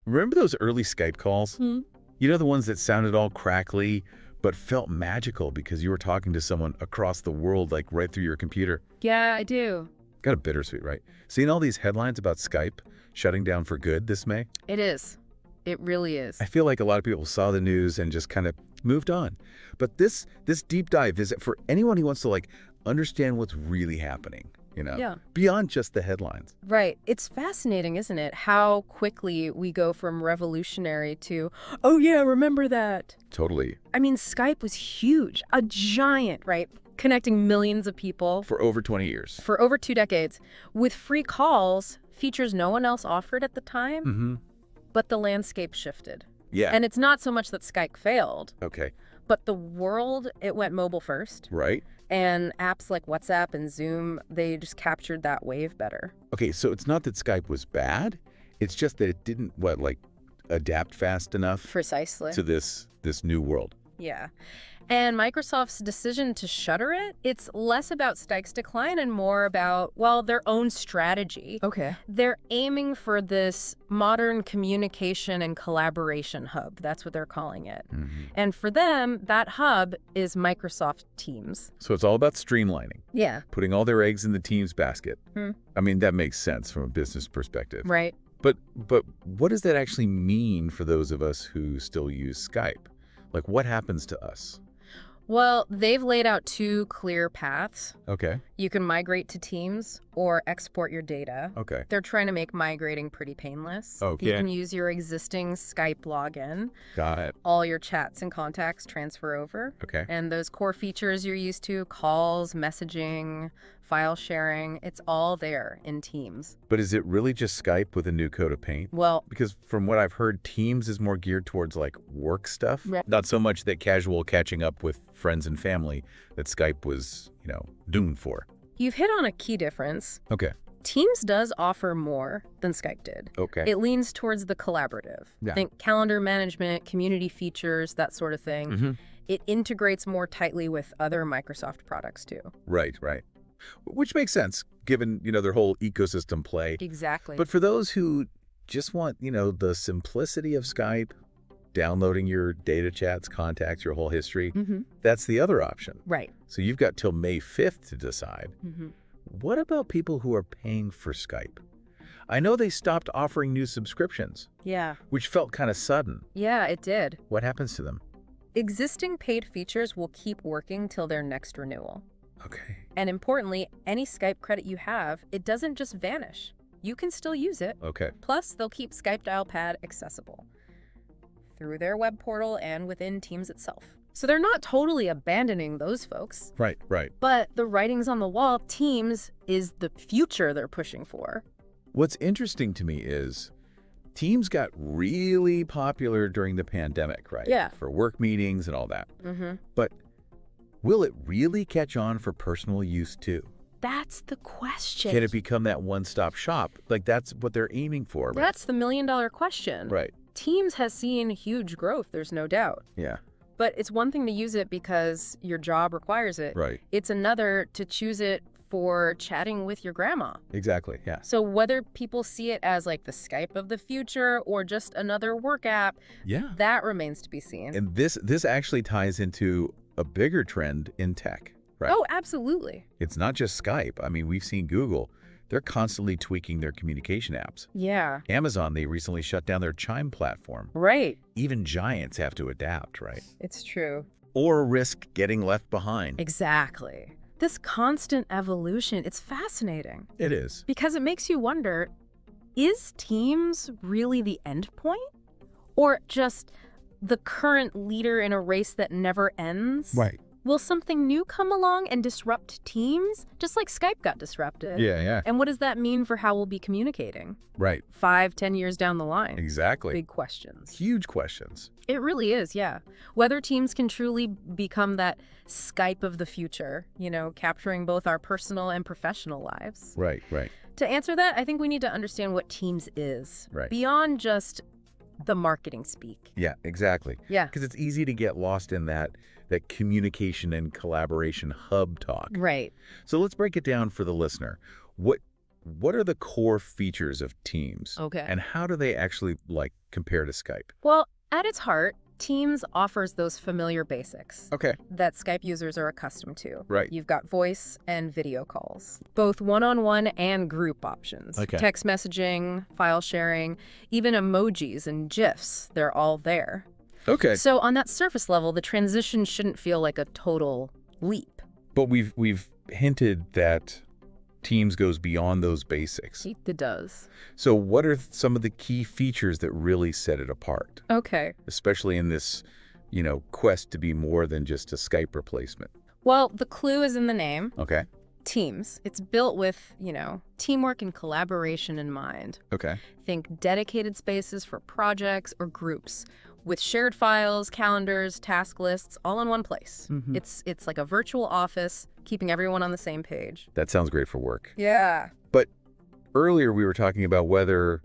Remember those early Skype calls? Hmm. You know, the ones that sounded all crackly, but felt magical because you were talking to someone across the world, like right through your computer. Yeah, I do. Kind of bittersweet, right? Seeing all these headlines about Skype shutting down for good this May, It is. It really is. I feel like a lot of people saw the news and just kind of moved on. But this deep dive is for anyone who wants to like understand what's really happening, Yeah. beyond just the headlines. Right. It's fascinating, isn't it? How quickly we go from revolutionary to, oh yeah, remember that. Totally. I mean, Skype was huge, a giant, right? Connecting millions of people For over 20 years. for over 2 decades with free calls, features no one else offered at the time. Mm-hmm. But the landscape shifted. Yeah. And it's not so much that Skype failed, Okay. but the world, it went mobile first. Right. And apps like WhatsApp and Zoom, they just captured that wave better. Okay, so it's not that Skype was bad. It's just that it didn't, adapt fast enough Precisely. to this new world. Yeah. And Microsoft's decision to shutter it, it's less about Skype's decline and more about, well, their own strategy. Okay. They're aiming for this modern communication and collaboration hub. That's what they're calling it. Mm-hmm. And for them, that hub is Microsoft Teams. So it's all about streamlining, Yeah. putting all their eggs in the Teams basket. Hmm. I mean, that makes sense from a business perspective. Right. But what does that actually mean for those of us who still use Skype? Like, what happens to us? Well, they've laid out 2 clear paths. Okay. You can migrate to Teams or export your data. Okay. They're trying to make migrating pretty painless. Okay. You can use your existing Skype login. Got it. All your chats and contacts transfer over. Okay. And those core features you're used to, calls, messaging, file sharing, it's all there in Teams. But is it really just Skype with a new coat of paint? Well, Because from what I've heard, Teams is more geared towards like work stuff. Right. Not so much that casual catching up with friends and family that Skype was, doomed for. you've hit on a key difference. Okay. Teams does offer more than Skype did. Okay. It leans towards the collaborative. Yeah. Think calendar management, community features, that sort of thing. Mm-hmm. It integrates more tightly with other Microsoft products too. Right. Which makes sense, given, their whole ecosystem play. Exactly. But for those who just want, the simplicity of Skype, downloading your data chats, contacts, your whole history, that's the other option. Right. So you've got till May 5th to decide. Mm-hmm. What about people who are paying for Skype? I know they stopped offering new subscriptions, Yeah. which felt kind of sudden. Yeah, it did. What happens to them? Existing paid features will keep working till their next renewal. Okay. And importantly, any Skype credit you have, it doesn't just vanish. You can still use it. Okay. Plus, they'll keep Skype Dialpad accessible through their web portal and within Teams itself. So they're not totally abandoning those folks. Right. But the writing's on the wall. Teams is the future they're pushing for. What's interesting to me is Teams got really popular during the pandemic, right? Yeah. For work meetings and all that. Mm-hmm. But will it really catch on for personal use too? That's the question. Can it become that one-stop shop? Like that's what they're aiming for. Right? That's the million-dollar question. Right. Teams has seen huge growth, there's no doubt. Yeah. But it's one thing to use it because your job requires it. Right. It's another to choose it for chatting with your grandma. Exactly. Yeah. So whether people see it as like the Skype of the future or just another work app, Yeah. that remains to be seen. And this actually ties into a bigger trend in tech, right? Oh, absolutely. It's not just Skype. I mean, we've seen Google. They're constantly tweaking their communication apps. Yeah. Amazon, they recently shut down their Chime platform. Right. Even giants have to adapt, right? It's true. Or risk getting left behind. Exactly. This constant evolution, it's fascinating It is. because it makes you wonder, is Teams really the end point? Or just the current leader in a race that never ends? Right. Will something new come along and disrupt Teams, just like Skype got disrupted? Yeah. And what does that mean for how we'll be communicating? Right. 5-10 years down the line? Exactly. Big questions. Huge questions. It really is, yeah. Whether Teams can truly become that Skype of the future, capturing both our personal and professional lives. Right. To answer that, I think we need to understand what Teams is. Right. Beyond just the marketing speak. Yeah, exactly. Yeah. Because it's easy to get lost in that communication and collaboration hub talk. Right. So let's break it down for the listener. What what are the core features of Teams? Okay. And how do they actually, compare to Skype? Well, at its heart, Teams offers those familiar basics Okay. that Skype users are accustomed to. Right. You've got voice and video calls, both one-on-one and group options. Okay. Text messaging, file sharing, even emojis and GIFs, they're all there. Okay. So on that surface level, the transition shouldn't feel like a total leap. But we've hinted that Teams goes beyond those basics. It does. So what are some of the key features that really set it apart? Okay. Especially in this, quest to be more than just a Skype replacement. Well, the clue is in the name. Okay. Teams. It's built with, teamwork and collaboration in mind. Okay. Think dedicated spaces for projects or groups with shared files, calendars, task lists, all in one place. Mm-hmm. It's like a virtual office, keeping everyone on the same page. That sounds great for work. Yeah. But earlier we were talking about whether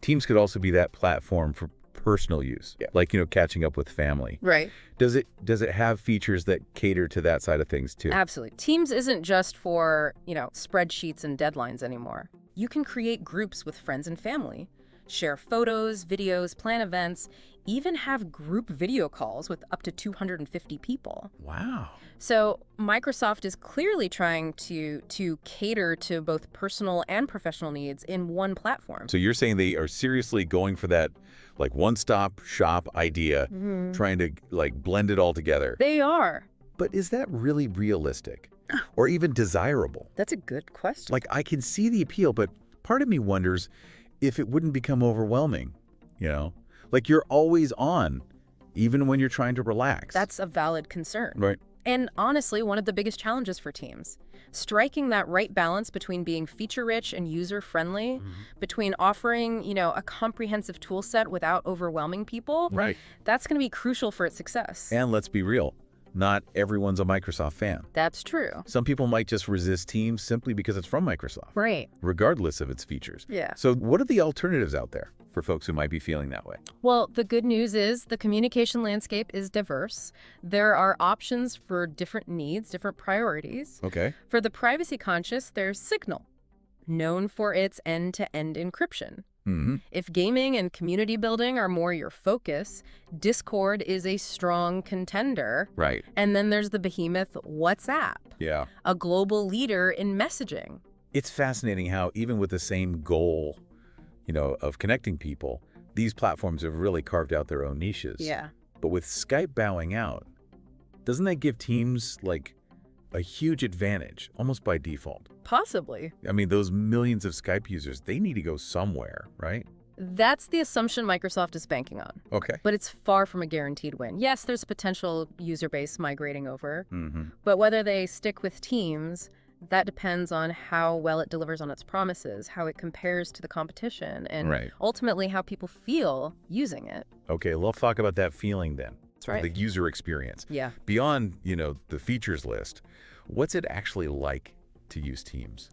Teams could also be that platform for personal use, like, catching up with family. Right. Does it have features that cater to that side of things too? Absolutely. Teams isn't just for, spreadsheets and deadlines anymore. You can create groups with friends and family, share photos, videos, plan events, even have group video calls with up to 250 people. Wow. So Microsoft is clearly trying to cater to both personal and professional needs in one platform. So you're saying they are seriously going for that one-stop shop idea, trying to blend it all together. They are. But is that really realistic or even desirable? That's a good question. I can see the appeal, but part of me wonders if it wouldn't become overwhelming, you're always on, even when you're trying to relax. That's a valid concern. Right. And honestly, one of the biggest challenges for Teams. Striking that right balance between being feature-rich and user-friendly, between offering, a comprehensive tool set without overwhelming people. Right. That's going to be crucial for its success. And let's be real, not everyone's a Microsoft fan. That's true. Some people might just resist Teams simply because it's from Microsoft. Right. Regardless of its features. Yeah. So what are the alternatives out there for folks who might be feeling that way? Well, the good news is the communication landscape is diverse. There are options for different needs, different priorities. Okay. For the privacy conscious, there's Signal, known for its end-to-end encryption. If gaming and community building are more your focus, Discord is a strong contender. Right. And then there's the behemoth WhatsApp, Yeah. a global leader in messaging. It's fascinating how even with the same goal, of connecting people, these platforms have really carved out their own niches. Yeah. But with Skype bowing out, doesn't that give Teams a huge advantage almost by default? Possibly. I mean, those millions of Skype users, they need to go somewhere, right? That's the assumption Microsoft is banking on. Okay. But it's far from a guaranteed win. Yes, there's potential user base migrating over, Mm-hmm. but whether they stick with Teams, that depends on how well it delivers on its promises, how it compares to the competition, and Right. ultimately how people feel using it. Okay, let's talk about that feeling then. That's right. The user experience. Yeah. Beyond, the features list, what's it actually like to use Teams?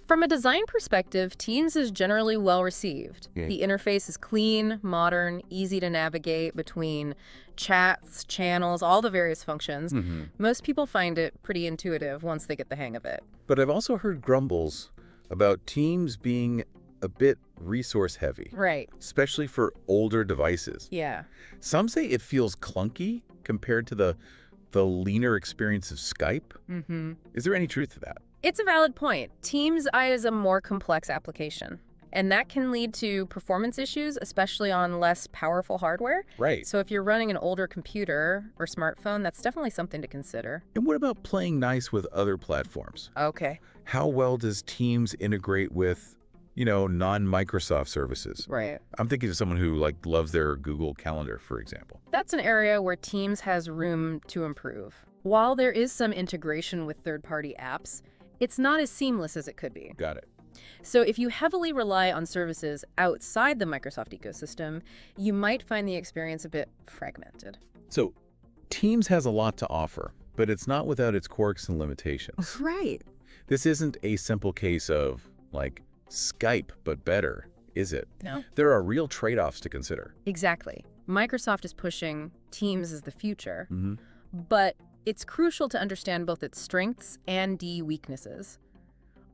From a design perspective, Teams is generally well received. Yeah. The interface is clean, modern, easy to navigate between chats, channels, all the various functions. Most people find it pretty intuitive once they get the hang of it. But I've also heard grumbles about Teams being a bit resource heavy, Right. especially for older devices. Yeah. Some say it feels clunky compared to the leaner experience of Skype. Is there any truth to that? It's a valid point. Teams is a more complex application, and that can lead to performance issues, especially on less powerful hardware. Right. So if you're running an older computer or smartphone, that's definitely something to consider. And what about playing nice with other platforms? Okay. How well does Teams integrate with, non-Microsoft services? Right. I'm thinking of someone who loves their Google Calendar, for example. That's an area where Teams has room to improve. While there is some integration with third-party apps, it's not as seamless as it could be. Got it. So if you heavily rely on services outside the Microsoft ecosystem, you might find the experience a bit fragmented. So Teams has a lot to offer, but it's not without its quirks and limitations. Right. This isn't a simple case of, Skype, but better, is it? No. There are real trade-offs to consider. Exactly. Microsoft is pushing Teams as the future, but it's crucial to understand both its strengths and weaknesses.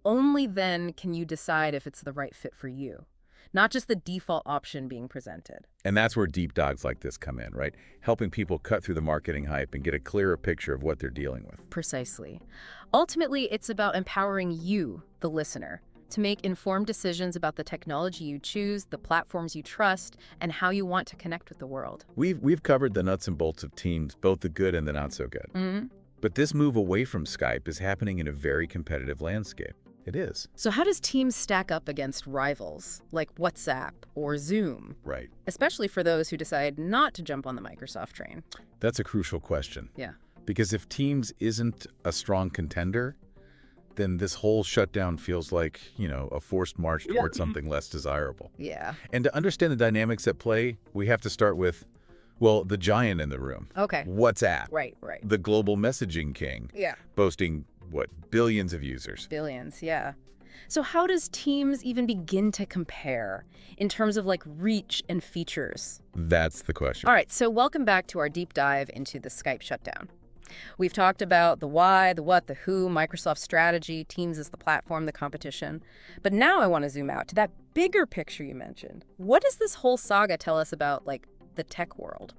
only then can you decide if it's the right fit for you, not just the default option being presented. And that's where deep dives like this come in, right? Helping people cut through the marketing hype and get a clearer picture of what they're dealing with. Precisely. Ultimately, it's about empowering you, the listener, to make informed decisions about the technology you choose, the platforms you trust, and how you want to connect with the world. We've covered the nuts and bolts of Teams, both the good and the not so good. But this move away from Skype is happening in a very competitive landscape. It is. So how does Teams stack up against rivals like WhatsApp or Zoom? Right. Especially for those who decide not to jump on the Microsoft train. That's a crucial question. Yeah. Because if Teams isn't a strong contender, then this whole shutdown feels like, a forced march toward something less desirable. Yeah. And to understand the dynamics at play, we have to start with, well, the giant in the room. Okay. WhatsApp. Right. The global messaging king. Yeah. Boasting, billions of users. Billions, yeah. So how does Teams even begin to compare in terms of reach and features? That's the question. All right, so welcome back to our deep dive into the Skype shutdown. We've talked about the why, the what, the who, Microsoft's strategy, Teams is the platform, the competition. But now I want to zoom out to that bigger picture you mentioned. What does this whole saga tell us about, the tech world?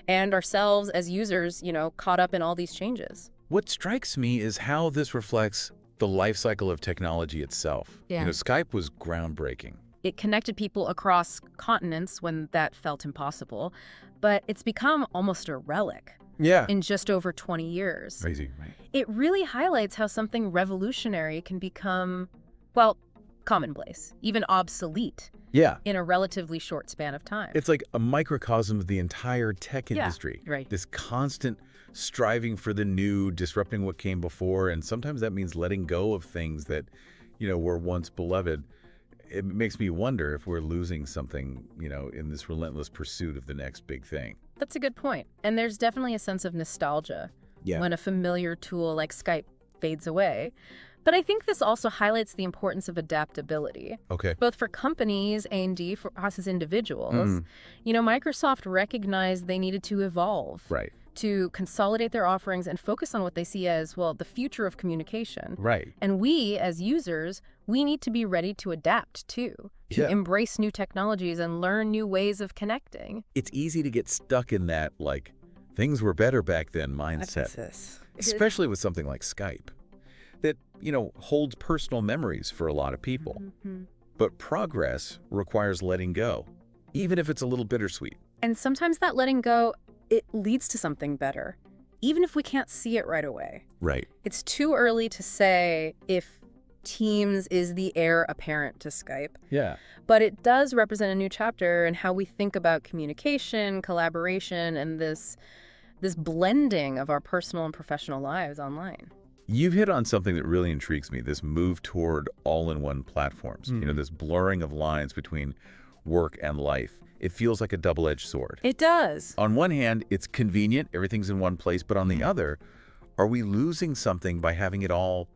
And ourselves as users, caught up in all these changes. What strikes me is how this reflects the life cycle of technology itself. Yeah. Skype was groundbreaking. It connected people across continents when that felt impossible, but it's become almost a relic. Yeah. In just over 20 years. Crazy, right? It really highlights how something revolutionary can become, commonplace, even obsolete. Yeah. In a relatively short span of time. It's like a microcosm of the entire tech industry. Right. This constant striving for the new, disrupting what came before, and sometimes that means letting go of things that, were once beloved. It makes me wonder if we're losing something, in this relentless pursuit of the next big thing. That's a good point. And there's definitely a sense of nostalgia when a familiar tool like Skype fades away. But I think this also highlights the importance of adaptability. Okay. Both for companies and for us as individuals. Microsoft recognized they needed to evolve. Right. To consolidate their offerings and focus on what they see as, the future of communication. Right. And we, as users, we need to be ready to adapt, too. To embrace new technologies and learn new ways of connecting. It's easy to get stuck in that, things were better back then mindset. Especially with something like Skype. That, holds personal memories for a lot of people. But progress requires letting go, even if it's a little bittersweet. And sometimes that letting go, it leads to something better, even if we can't see it right away. Right. It's too early to say if Teams is the heir apparent to Skype. Yeah. But it does represent a new chapter in how we think about communication, collaboration, and this blending of our personal and professional lives online. You've hit on something that really intrigues me, this move toward all-in-one platforms. This blurring of lines between work and life. It feels like a double-edged sword. It does. On one hand, it's convenient, everything's in one place, but on the other, are we losing something by having it all,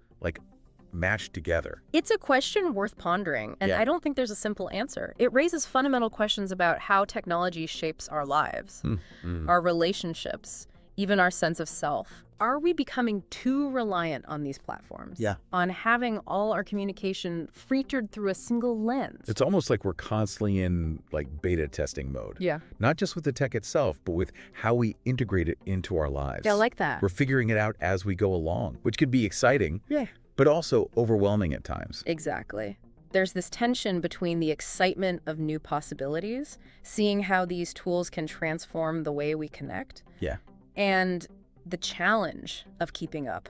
matched together? It's a question worth pondering, and I don't think there's a simple answer. It raises fundamental questions about how technology shapes our lives, our relationships, even our sense of self. Are we becoming too reliant on these platforms? Yeah. On having all our communication filtered through a single lens? It's almost like we're constantly in, beta testing mode. Yeah. Not just with the tech itself, but with how we integrate it into our lives. Yeah, I like that. We're figuring it out as we go along, which can be exciting, but also overwhelming at times. Exactly. There's this tension between the excitement of new possibilities, seeing how these tools can transform the way we connect, and the challenge of keeping up,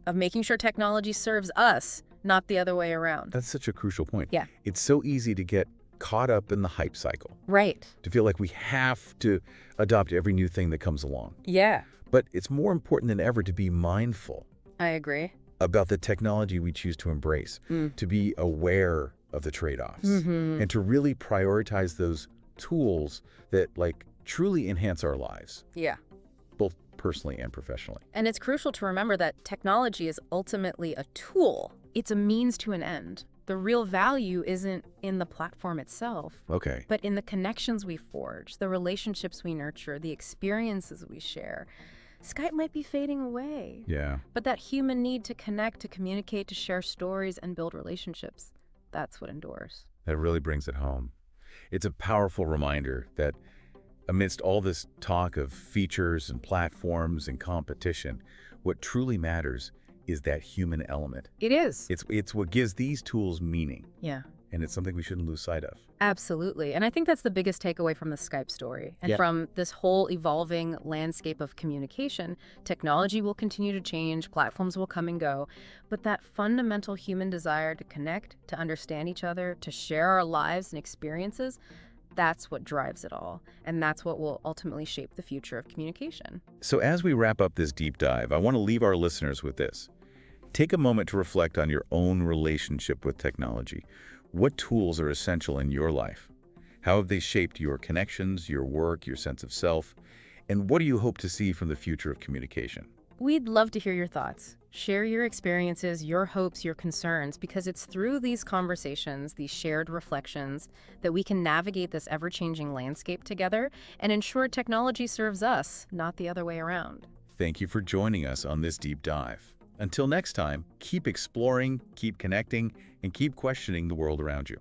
of making sure technology serves us, not the other way around. That's such a crucial point. Yeah. It's so easy to get caught up in the hype cycle. Right. To feel like we have to adopt every new thing that comes along. Yeah. But it's more important than ever to be mindful. I agree. About the technology we choose to embrace, to be aware of the trade-offs, and to really prioritize those tools that truly enhance our lives. Yeah. Both personally and professionally. And it's crucial to remember that technology is ultimately a tool. It's a means to an end. The real value isn't in the platform itself, Okay. but in the connections we forge, the relationships we nurture, the experiences we share. Skype might be fading away. Yeah. But that human need to connect, to communicate, to share stories, and build relationships, that's what endures. That really brings it home. It's a powerful reminder that amidst all this talk of features and platforms and competition, what truly matters is that human element. It is. It's what gives these tools meaning. Yeah. And it's something we shouldn't lose sight of. Absolutely. And I think that's the biggest takeaway from the Skype story. And from this whole evolving landscape of communication, technology will continue to change, platforms will come and go, but that fundamental human desire to connect, to understand each other, to share our lives and experiences, that's what drives it all. And that's what will ultimately shape the future of communication. So as we wrap up this deep dive, I want to leave our listeners with this. Take a moment to reflect on your own relationship with technology. What tools are essential in your life? How have they shaped your connections, your work, your sense of self? And what do you hope to see from the future of communication? We'd love to hear your thoughts. Share your experiences, your hopes, your concerns, because it's through these conversations, these shared reflections, that we can navigate this ever-changing landscape together and ensure technology serves us, not the other way around. Thank you for joining us on this deep dive. Until next time, keep exploring, keep connecting, and keep questioning the world around you.